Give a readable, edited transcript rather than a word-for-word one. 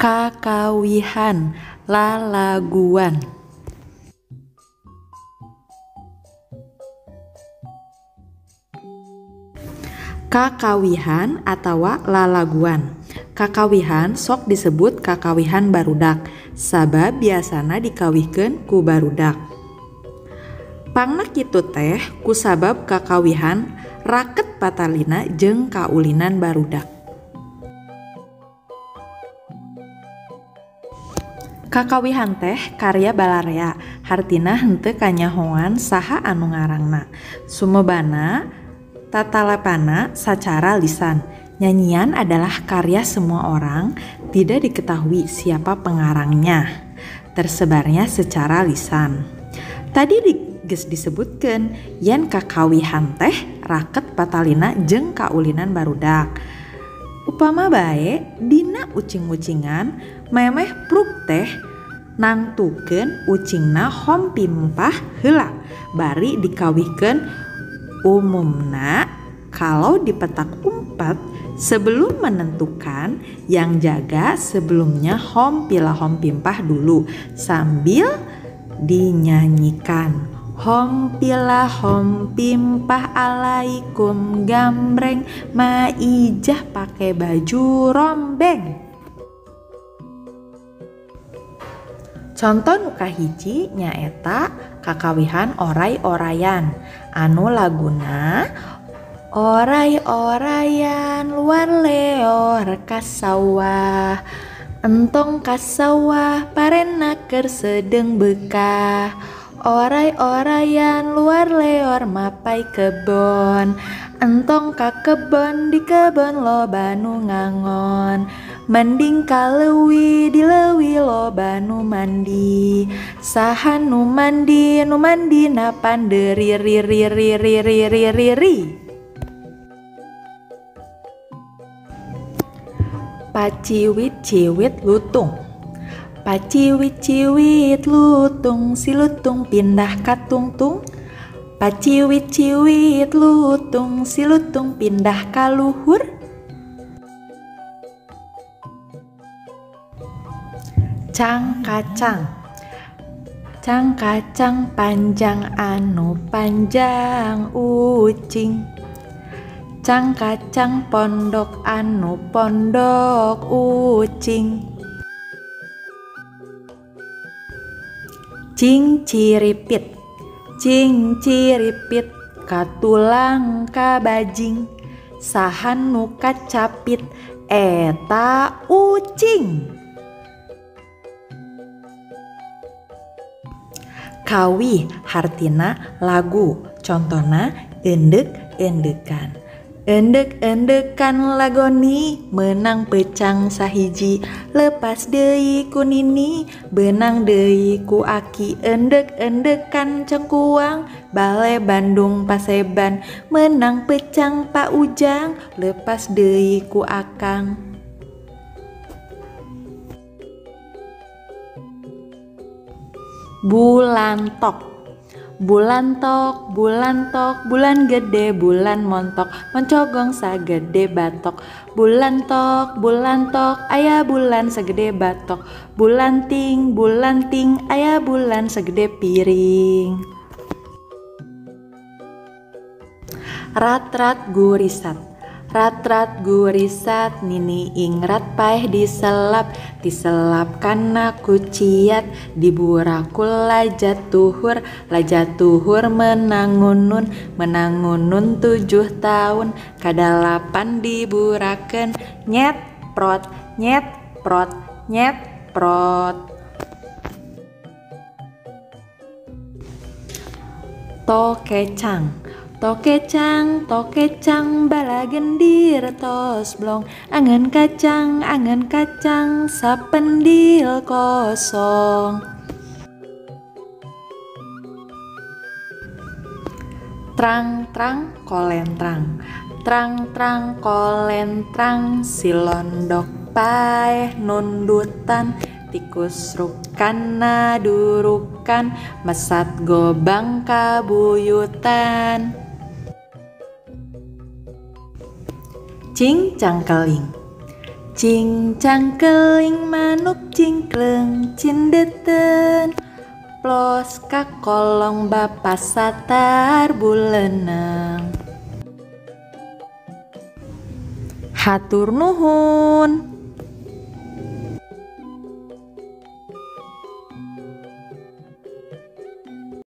Kakawihan, lalaguan. Kakawihan atawa lalaguan. Kakawihan sok disebut kakawihan barudak, sabab biasana dikawihkeun ku barudak. Pangna kitu teh kusabab kakawihan raket patalina jeung kaulinan barudak. Kakawihan teh karya balarea, hartina henteu kanyahoan saha anu ngarangna. Sumebana tatalepana sacara lisan. Nyanyian adalah karya semua orang, tidak diketahui siapa pengarangnya. Tersebarnya secara lisan. Tadi geus disebutkeun yen kakawihan teh raket patalina jeung kaulinan barudak. Upama bae dina ucing-ucingan memeh pruk teh nangtukeun ucingna hompi mempah heula bari dikawihkeun. Umumna kalau di petak umpet sebelum menentukan yang jaga sebelumnya hompilah hompimpah dulu sambil dinyanyikan. Hompilah hompimpah alaikum gambreng maijah pakai baju rombeng. Contoh nu kahiji nyaeta kakawihan oray-orayan anu laguna oray-orayan luar leor kasawah entong kasawah parena keur sedeng bekah. Oray-orayan luar leor mapai kebon entong ka kebon di kebon loba nu ngangon. Mending kaleuwi di leuwi loba nu mandi. Saha nu mandi na panderi ri. Paciwit-ciwit lutung. Paciwit-ciwit lutung, si lutung pindah ka tungtung. Paciwit-ciwit lutung, si lutung pindah ka luhur. Cangkacang. Cangkacang panjang anu panjang ucing. Cangkacang pondok anu pondok ucing. Cing ciripit. Cing ciripit katulang kabajing. Sahan nu kacapit eta ucing. Kawih hartina lagu, contona endek-endekan. Endek-endekan lagoni menang pecang sahiji. Lepas deui ku nini benang deui ku aki. Endek-endekan cengkuang bale Bandung Paseban menang pecang Pak Ujang. Lepas deui ku akang. Bulantok. Bulantok, bulantok, bulan gede, bulan montok, mencogong sagede batok. Bulantok, bulantok, aya bulan segede batok. Bulanting, bulanting, aya bulan segede piring. Rat-rat gurisat. Rat-rat gurisat nini ingrat paeh diselap. Diselap kana kuciat diburakul lajat tuhur. Lajat tuhur menangunun. Menangunun 7 tahun kadalapan diburakeun. Nyet prot nyet prot nyet prot. Tokecang. Tokecang, tokecang, bala gendir tos blong. Angen kacang, sapendil kosong. Trang-trang kolentrang. Trang-trang kolentrang, silondok paeh nundutan. Tikus rukana durukan, mesat gobang kabuyutan. Cing cangkeling. Cincang keling manuk cingkleng cindeten, plos ka kolong bapa satar buleneng. Hatur nuhun.